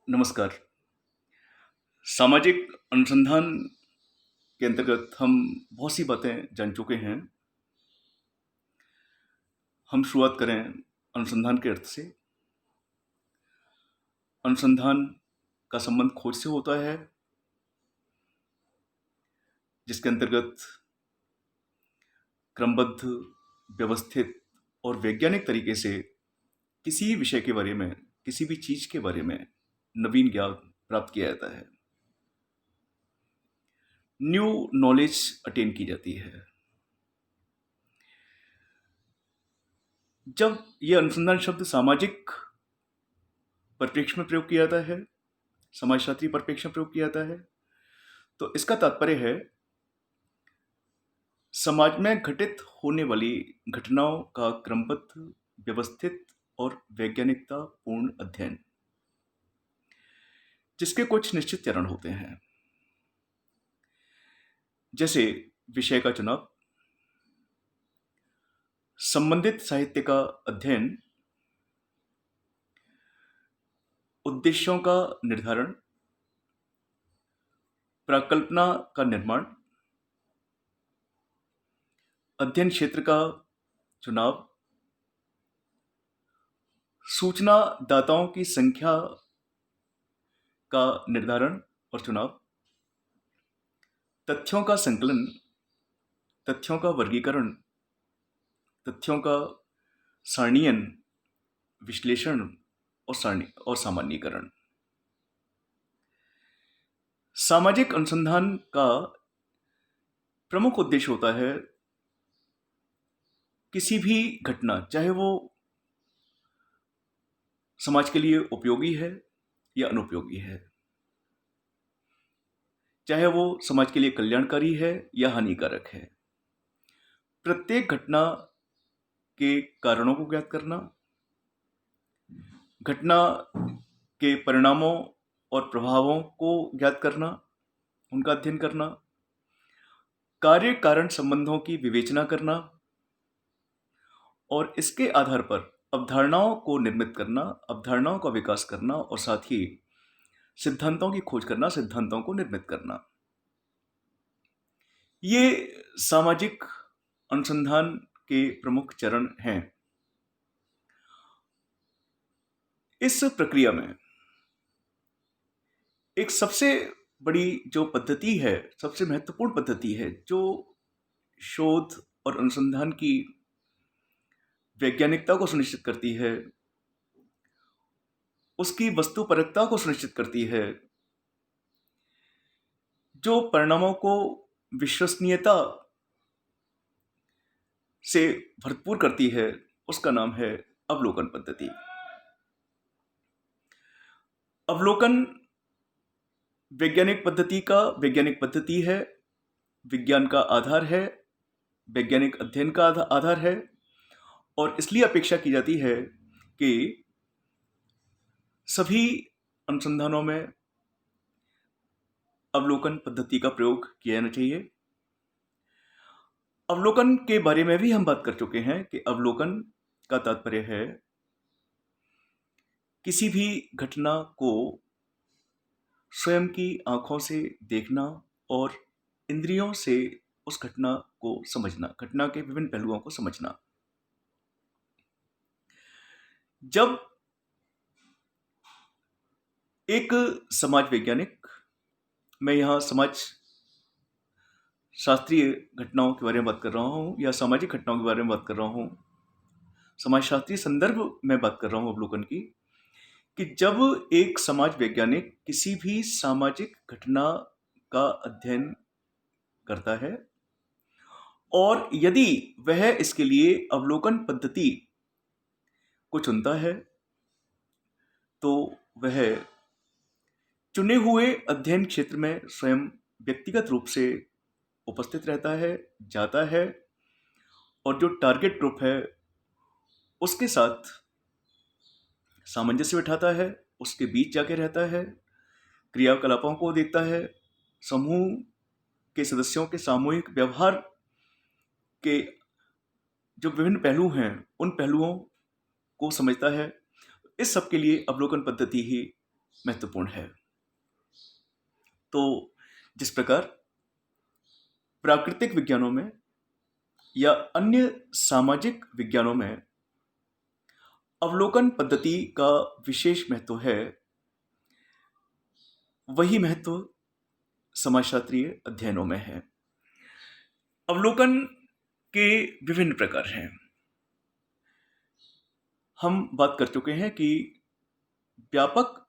नमस्कार। सामाजिक अनुसंधान के अंतर्गत हम बहुत सी बातें जान चुके हैं। हम शुरुआत करें अनुसंधान के अर्थ से। अनुसंधान का संबंध खोज से होता है, जिसके अंतर्गत क्रमबद्ध, व्यवस्थित और वैज्ञानिक तरीके से किसी विषय के बारे में, किसी भी चीज के बारे में नवीन ज्ञान प्राप्त किया जाता है, न्यू नॉलेज अटेन की जाती है। जब यह अनुसंधान शब्द सामाजिक परिप्रेक्ष्य में प्रयोग किया जाता है, समाजशास्त्री परिप्रेक्ष्य में प्रयोग किया जाता है, तो इसका तात्पर्य है समाज में घटित होने वाली घटनाओं का क्रमबद्ध, व्यवस्थित और वैज्ञानिकता पूर्ण अध्ययन, जिसके कुछ निश्चित चरण होते हैं, जैसे विषय का चुनाव, संबंधित साहित्य का अध्ययन, उद्देश्यों का निर्धारण, प्राकल्पना का निर्माण, अध्ययन क्षेत्र का चुनाव, सूचना दाताओं की संख्या का निर्धारण और चुनाव, तथ्यों का संकलन, तथ्यों का वर्गीकरण, तथ्यों का सारणीयन, विश्लेषण और सामान्यीकरण। सामाजिक अनुसंधान का प्रमुख उद्देश्य होता है किसी भी घटना, चाहे वो समाज के लिए उपयोगी है या अनुपयोगी है, चाहे वो समाज के लिए कल्याणकारी है या हानिकारक है, प्रत्येक घटना के कारणों को ज्ञात करना, घटना के परिणामों और प्रभावों को ज्ञात करना, उनका अध्ययन करना, कार्य कारण संबंधों की विवेचना करना और इसके आधार पर अवधारणाओं को निर्मित करना, अवधारणाओं का विकास करना और साथ ही सिद्धांतों की खोज करना, सिद्धांतों को निर्मित करना। ये सामाजिक अनुसंधान के प्रमुख चरण हैं। इस प्रक्रिया में एक सबसे बड़ी जो पद्धति है, सबसे महत्वपूर्ण पद्धति है, जो शोध और अनुसंधान की वैज्ञानिकता को सुनिश्चित करती है, उसकी वस्तुपरकता को सुनिश्चित करती है, जो परिणामों को विश्वसनीयता से भरपूर करती है, उसका नाम है अवलोकन पद्धति। अवलोकन वैज्ञानिक पद्धति है, विज्ञान का आधार है, वैज्ञानिक अध्ययन का आधार है और इसलिए अपेक्षा की जाती है कि सभी अनुसंधानों में अवलोकन पद्धति का प्रयोग किया जाना चाहिए। अवलोकन के बारे में भी हम बात कर चुके हैं कि अवलोकन का तात्पर्य है किसी भी घटना को स्वयं की आंखों से देखना और इंद्रियों से उस घटना को समझना, घटना के विभिन्न पहलुओं को समझना। जब एक समाज वैज्ञानिक, मैं यहां समाज शास्त्रीय घटनाओं के बारे में बात कर रहा हूं या सामाजिक घटनाओं के बारे में बात कर रहा हूं, समाज शास्त्रीय संदर्भ में बात कर रहा हूं अवलोकन की, कि जब एक समाज वैज्ञानिक किसी भी सामाजिक घटना का अध्ययन करता है और यदि वह इसके लिए अवलोकन पद्धति को चुनता है, तो वह चुने हुए अध्ययन क्षेत्र में स्वयं व्यक्तिगत रूप से उपस्थित रहता है, जाता है और जो टारगेट ग्रुप है उसके साथ सामंजस्य बिठाता है, उसके बीच जाके रहता है, क्रियाकलापों को देखता है, समूह के सदस्यों के सामूहिक व्यवहार के जो विभिन्न पहलू हैं उन पहलुओं को समझता है। इस सब के लिए अवलोकन पद्धति ही महत्वपूर्ण है। तो जिस प्रकार प्राकृतिक विज्ञानों में या अन्य सामाजिक विज्ञानों में अवलोकन पद्धति का विशेष महत्व है, वही महत्व समाजशास्त्रीय अध्ययनों में है। अवलोकन के विभिन्न प्रकार हैं। हम बात कर चुके हैं कि व्यापक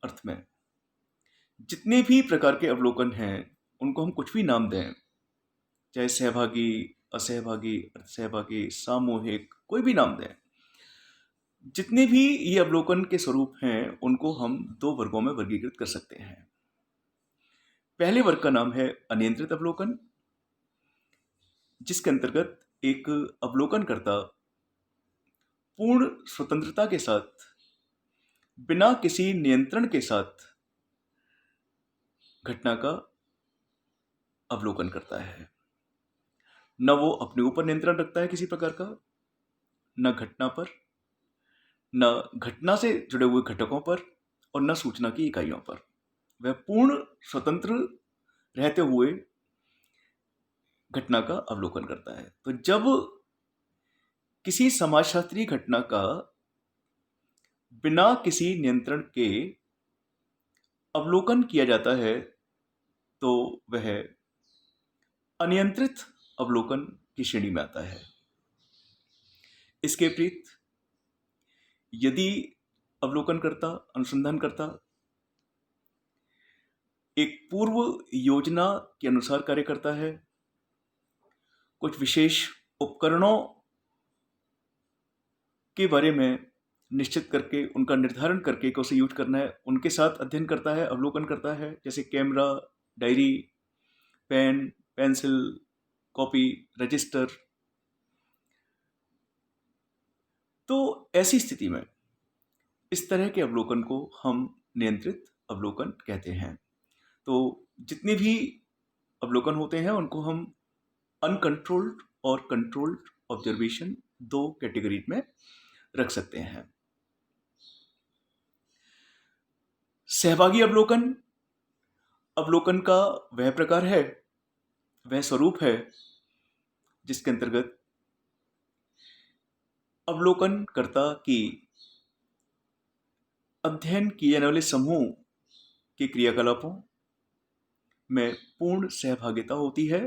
अर्थ में जितने भी प्रकार के अवलोकन हैं उनको हम कुछ भी नाम दें, चाहे सहभागी, असहभागी, अर्धसहभागी, सामूहिक, कोई भी नाम दें, जितने भी ये अवलोकन के स्वरूप हैं उनको हम दो वर्गों में वर्गीकृत कर सकते हैं। पहले वर्ग का नाम है अनियंत्रित अवलोकन, जिसके अंतर्गत एक अवलोकनकर्ता पूर्ण स्वतंत्रता के साथ, बिना किसी नियंत्रण के साथ घटना का अवलोकन करता है। न वो अपने ऊपर नियंत्रण रखता है किसी प्रकार का, न घटना पर, न घटना से जुड़े हुए घटकों पर, और न सूचना की इकाइयों पर। वह पूर्ण स्वतंत्र रहते हुए घटना का अवलोकन करता है। तो जब किसी समाजशास्त्रीय घटना का बिना किसी नियंत्रण के अवलोकन किया जाता है तो वह अनियंत्रित अवलोकन की श्रेणी में आता है। इसके विपरीत यदि अवलोकनकर्ता, अनुसंधानकर्ता एक पूर्व योजना के अनुसार कार्य करता है, कुछ विशेष उपकरणों के बारे में निश्चित करके, उनका निर्धारण करके कि उसे यूज करना है, उनके साथ अध्ययन करता है, अवलोकन करता है, जैसे camera, diary, pen, pencil, copy, register. तो ऐसी स्थिति में इस तरह के अवलोकन को हम नियंत्रित अवलोकन कहते हैं। तो जितने भी अवलोकन होते हैं उनको हम अनकंट्रोल्ड और कंट्रोल्ड ऑब्जर्वेशन, दो कैटेगरी में रख सकते हैं। सहभागी अवलोकन, अवलोकन का वह प्रकार है, वह स्वरूप है जिसके अंतर्गत अवलोकनकर्ता की अध्ययन किए जाने वाले समूह के क्रियाकलापों में पूर्ण सहभागिता होती है,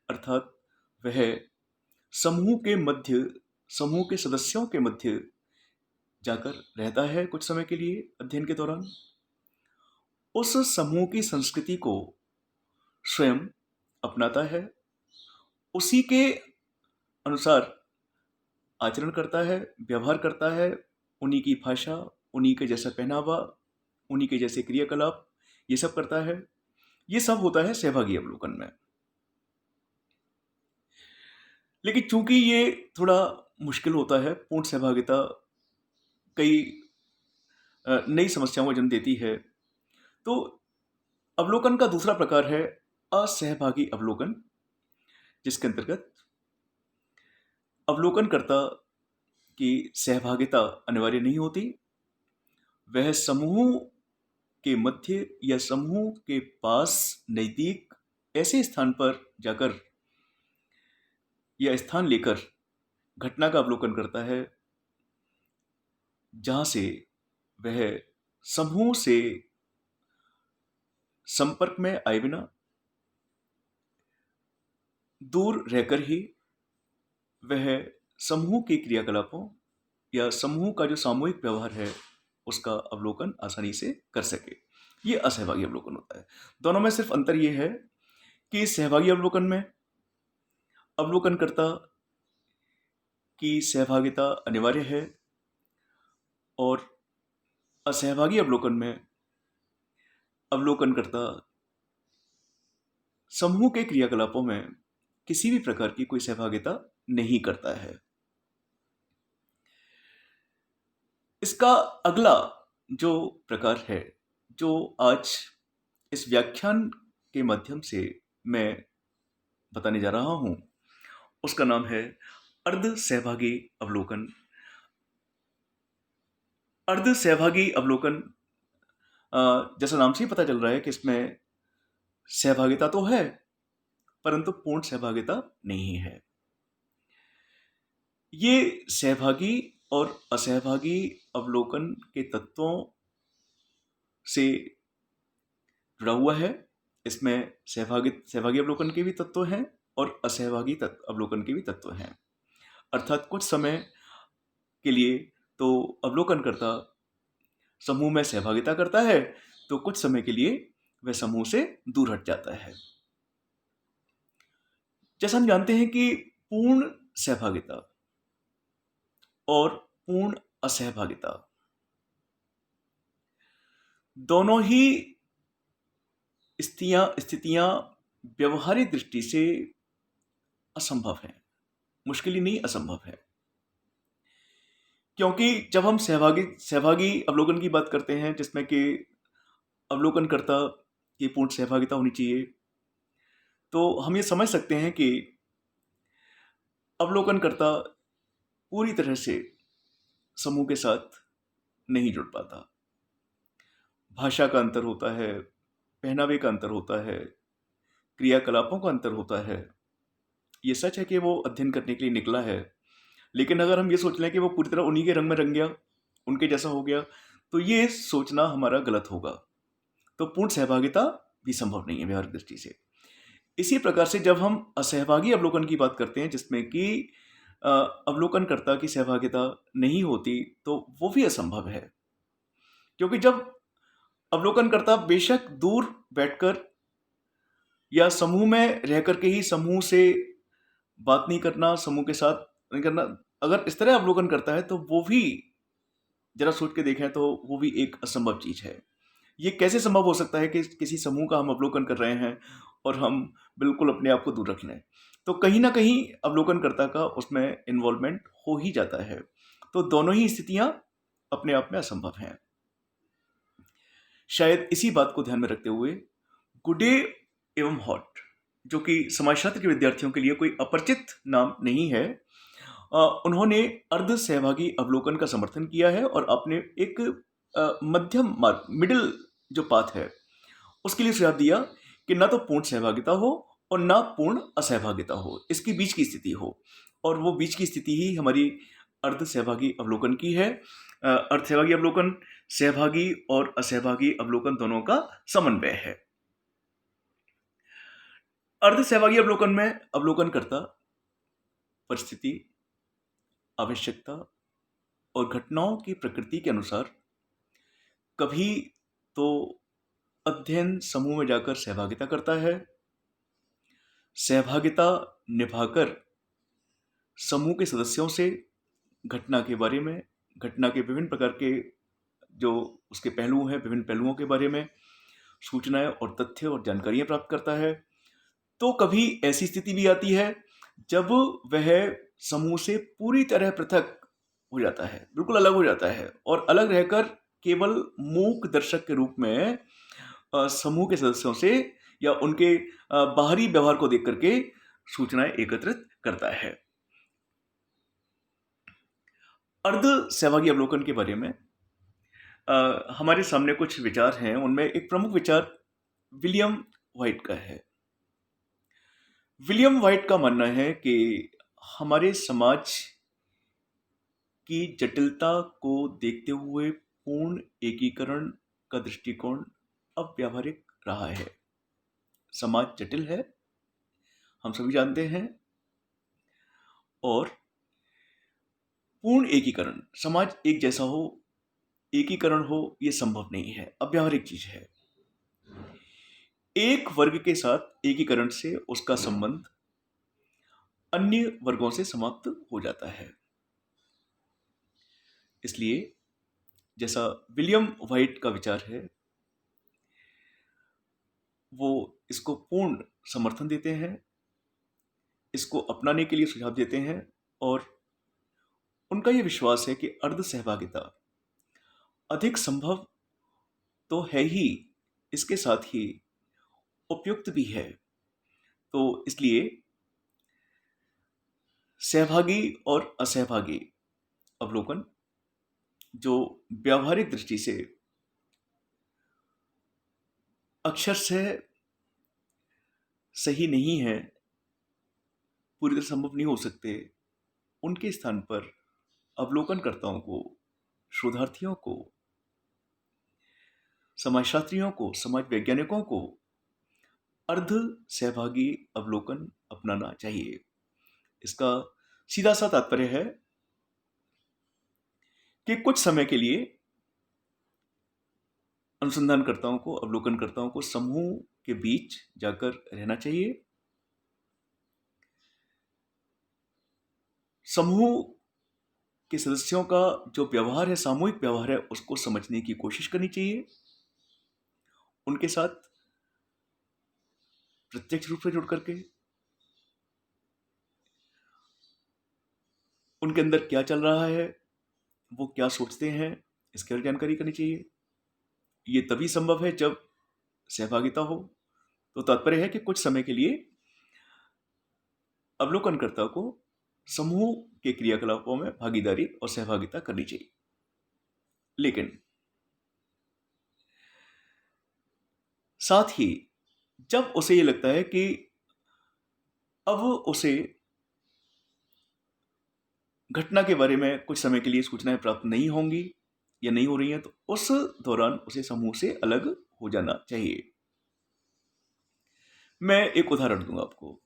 अर्थात वह समूह के मध्य, समूह के सदस्यों के मध्य जाकर रहता है कुछ समय के लिए अध्ययन के दौरान। उस समूह की संस्कृति को स्वयं अपनाता है, उसी के अनुसार आचरण करता है, व्यवहार करता है, उन्हीं की भाषा, उन्हीं के जैसा पहनावा, उन्हीं के जैसे क्रियाकलाप, ये सब करता है। ये सब होता है सहभागी अवलोकन में। लेकिन चूंकि ये थोड़ा मुश्किल होता है, पूर्ण सहभागिता कई नई समस्याओं को जन्म देती है, तो अवलोकन का दूसरा प्रकार है असहभागी अवलोकन, जिसके अंतर्गत अवलोकनकर्ता की सहभागिता अनिवार्य नहीं होती। वह समूह के मध्य या समूह के पास नजदीक ऐसे स्थान पर जाकर या स्थान लेकर घटना का अवलोकन करता है जहां से वह समूह से संपर्क में आए बिना दूर रहकर ही वह समूह के क्रियाकलापों या समूह का जो सामूहिक व्यवहार है उसका अवलोकन आसानी से कर सके। ये असहभागी अवलोकन होता है। दोनों में सिर्फ अंतर यह है कि सहभागी अवलोकन में अवलोकनकर्ता की सहभागिता अनिवार्य है और असहभागी अवलोकन में अवलोकनकर्ता समूह के क्रियाकलापों में किसी भी प्रकार की कोई सहभागिता नहीं करता है। इसका अगला जो प्रकार है, जो आज इस व्याख्यान के माध्यम से मैं बताने जा रहा हूं, उसका नाम है अर्ध सहभागी अवलोकन। अर्ध सहभागी अवलोकन जैसा नाम से ही पता चल रहा है कि इसमें सहभागिता तो है, परंतु पूर्ण सहभागिता नहीं है। ये सहभागी और असहभागी अवलोकन के तत्वों से जुड़ा हुआ है। इसमें सहभागी अवलोकन के भी तत्व हैं और असहभागी अवलोकन के भी तत्व हैं। अर्थात कुछ समय के लिए तो अवलोकनकर्ता समूह में सहभागिता करता है, तो कुछ समय के लिए वह समूह से दूर हट जाता है। जैसा हम जानते हैं कि पूर्ण सहभागिता और पूर्ण असहभागिता दोनों ही स्थितियां व्यवहारिक दृष्टि से असंभव हैं। मुश्किल ही नहीं, असंभव है। क्योंकि जब हम सहभागी अवलोकन की बात करते हैं, जिसमें कि अवलोकनकर्ता की पूर्ण सहभागिता होनी चाहिए, तो हम ये समझ सकते हैं कि अवलोकनकर्ता पूरी तरह से समूह के साथ नहीं जुड़ पाता। भाषा का अंतर होता है, पहनावे का अंतर होता है, क्रियाकलापों का अंतर होता है। ये सच है कि वो अध्ययन करने के लिए निकला है, लेकिन अगर हम ये सोच लें कि वो पूरी तरह उन्हीं के रंग में रंग गया, उनके जैसा हो गया, तो ये सोचना हमारा गलत होगा। तो पूर्ण सहभागिता भी संभव नहीं है व्यवहारिक दृष्टि से। इसी प्रकार से जब हम असहभागी अवलोकन की बात करते हैं, जिसमें कि अवलोकनकर्ता की सहभागिता नहीं होती, तो वो भी असंभव है। क्योंकि जब अवलोकनकर्ता बेशक दूर बैठकर या समूह में रह करके ही समूह से बात नहीं करना, समूह के साथ नहीं करना, अगर इस तरह अवलोकन करता है, तो वो भी जरा सोच के देखें तो वो भी एक असंभव चीज है। ये कैसे संभव हो सकता है कि किसी समूह का हम अवलोकन कर रहे हैं और हम बिल्कुल अपने आप को दूर रख लें? तो कहीं ना कहीं अवलोकनकर्ता का उसमें इन्वॉल्वमेंट हो ही जाता है। तो दोनों ही स्थितियां अपने आप में असंभव हैं। शायद इसी बात को ध्यान में रखते हुए गुडे एवं हॉट, जो कि समाजशास्त्र के विद्यार्थियों के लिए कोई अपरिचित नाम नहीं है, उन्होंने अर्ध सहभागी अवलोकन का समर्थन किया है और अपने एक मध्यम मार्ग, मिडिल जो पाथ है, उसके लिए सुझाव दिया कि ना तो पूर्ण सहभागिता हो और ना पूर्ण असहभागिता हो, इसकी बीच की स्थिति हो। और वो बीच की स्थिति ही हमारी अर्ध सहभागी अवलोकन की है। अर्ध सहभागी अवलोकन सहभागी और असहभागी अवलोकन दोनों का समन्वय है। अर्ध सहभागी अवलोकन में अवलोकनकर्ता परिस्थिति, आवश्यकता और घटनाओं की प्रकृति के अनुसार कभी तो अध्ययन समूह में जाकर सहभागिता करता है, सहभागिता निभाकर समूह के सदस्यों से घटना के बारे में, घटना के विभिन्न प्रकार के जो उसके पहलू हैं, विभिन्न पहलुओं के बारे में सूचनाएं और तथ्य और जानकारियां प्राप्त करता है। तो कभी ऐसी स्थिति भी आती है जब वह समूह से पूरी तरह पृथक हो जाता है, बिल्कुल अलग हो जाता है और अलग रहकर केवल मूक दर्शक के रूप में समूह के सदस्यों से या उनके बाहरी व्यवहार को देख करके सूचनाएं एकत्रित करता है। अर्ध सहभागी अवलोकन के बारे में हमारे सामने कुछ विचार हैं। उनमें एक प्रमुख विचार विलियम व्हाइट का है। विलियम व्हाइट का मानना है कि हमारे समाज की जटिलता को देखते हुए पूर्ण एकीकरण का दृष्टिकोण अब व्यावहारिक रहा है। समाज जटिल है, हम सभी जानते हैं, और पूर्ण एकीकरण, समाज एक जैसा हो, एकीकरण हो, यह संभव नहीं है, अव्यावहारिक चीज है। एक वर्ग के साथ एकीकरण से उसका संबंध अन्य वर्गों से समाप्त हो जाता है। इसलिए जैसा विलियम व्हाइट का विचार है, वो इसको पूर्ण समर्थन देते हैं, इसको अपनाने के लिए सुझाव देते हैं, और उनका यह विश्वास है कि अर्ध सहभागिता अधिक संभव तो है ही, इसके साथ ही उपयुक्त भी है। तो इसलिए सहभागी और असहभागी अवलोकन जो व्यावहारिक दृष्टि से अक्षर से सही नहीं है, पूरी तरह संभव नहीं हो सकते, उनके स्थान पर अवलोकनकर्ताओं को, शोधार्थियों को, समाजशास्त्रियों को, समाज वैज्ञानिकों को अर्ध सहभागी अवलोकन अपनाना चाहिए। इसका सीधा सा तात्पर्य है कि कुछ समय के लिए अनुसंधानकर्ताओं को, अवलोकनकर्ताओं को समूह के बीच जाकर रहना चाहिए। समूह के सदस्यों का जो व्यवहार है, सामूहिक व्यवहार है, उसको समझने की कोशिश करनी चाहिए। उनके साथ प्रत्यक्ष रूप से जुड़ करके उनके अंदर क्या चल रहा है, वो क्या सोचते हैं, इसकी जानकारी करनी चाहिए। ये तभी संभव है जब सहभागिता हो। तो तात्पर्य है कि कुछ समय के लिए अवलोकनकर्ता को समूह के क्रियाकलापों में भागीदारी और सहभागिता करनी चाहिए। लेकिन साथ ही जब उसे ये लगता है कि अब उसे घटना के बारे में कुछ समय के लिए सूचनाएं प्राप्त नहीं होंगी या नहीं हो रही हैं, तो उस दौरान उसे समूह से अलग हो जाना चाहिए। मैं एक उदाहरण दूंगा आपको।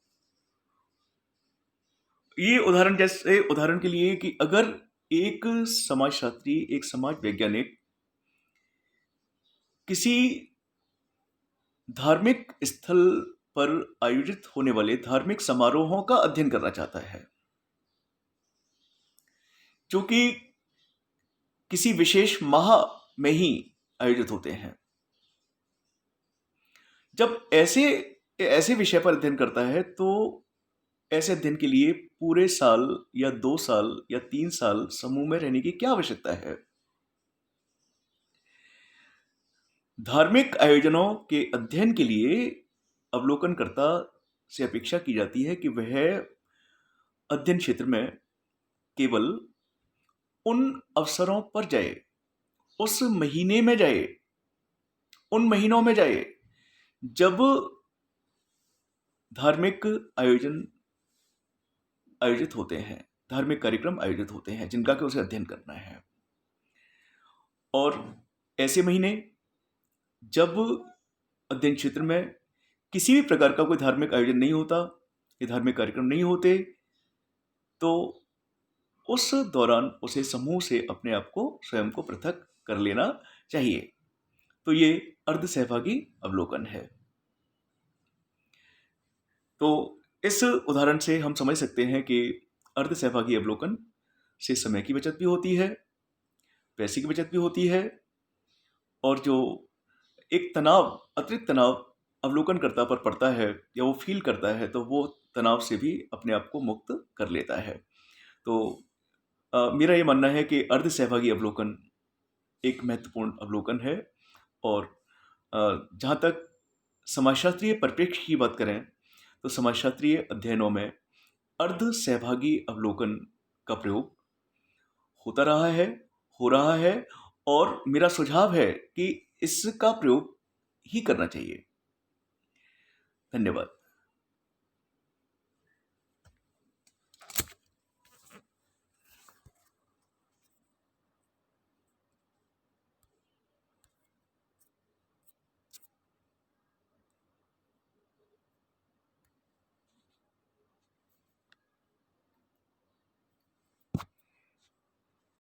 ये उदाहरण जैसे, उदाहरण के लिए कि अगर एक समाजशास्त्री, एक समाज वैज्ञानिक किसी धार्मिक स्थल पर आयोजित होने वाले धार्मिक समारोहों का अध्ययन करना चाहता है, जो कि किसी विशेष माह में ही आयोजित होते हैं, जब ऐसे ऐसे विषय पर अध्ययन करता है तो ऐसे अध्ययन के लिए पूरे साल या 2 साल या 3 साल समूह में रहने की क्या आवश्यकता है? धार्मिक आयोजनों के अध्ययन के लिए अवलोकनकर्ता से अपेक्षा की जाती है कि वह अध्ययन क्षेत्र में केवल उन अवसरों पर जाए, उस महीने में जाए, उन महीनों में जाए जब धार्मिक आयोजन आयोजित होते हैं, धार्मिक कार्यक्रम आयोजित होते हैं जिनका कि उसे अध्ययन करना है। और ऐसे महीने जब अध्ययन क्षेत्र में किसी भी प्रकार का कोई धार्मिक आयोजन नहीं होता या धार्मिक कार्यक्रम नहीं होते, तो उस दौरान उसे समूह से अपने आप को, स्वयं को पृथक कर लेना चाहिए। तो ये अर्ध सहभागी अवलोकन है। तो इस उदाहरण से हम समझ सकते हैं कि अर्ध सहभागी अवलोकन से समय की बचत भी होती है, पैसे की बचत भी होती है, और जो एक तनाव, अतिरिक्त तनाव अवलोकनकर्ता पर पड़ता है या वो फील करता है, तो वो तनाव से भी अपने आप को मुक्त कर लेता है। तो मेरा ये मानना है कि अर्ध सहभागी अवलोकन एक महत्वपूर्ण अवलोकन है। और जहाँ तक समाजशास्त्रीय परिप्रेक्ष्य की बात करें, तो समाजशास्त्रीय अध्ययनों में अर्ध सहभागी अवलोकन का प्रयोग होता रहा है, हो रहा है, और मेरा सुझाव है कि इसका प्रयोग ही करना चाहिए। धन्यवाद।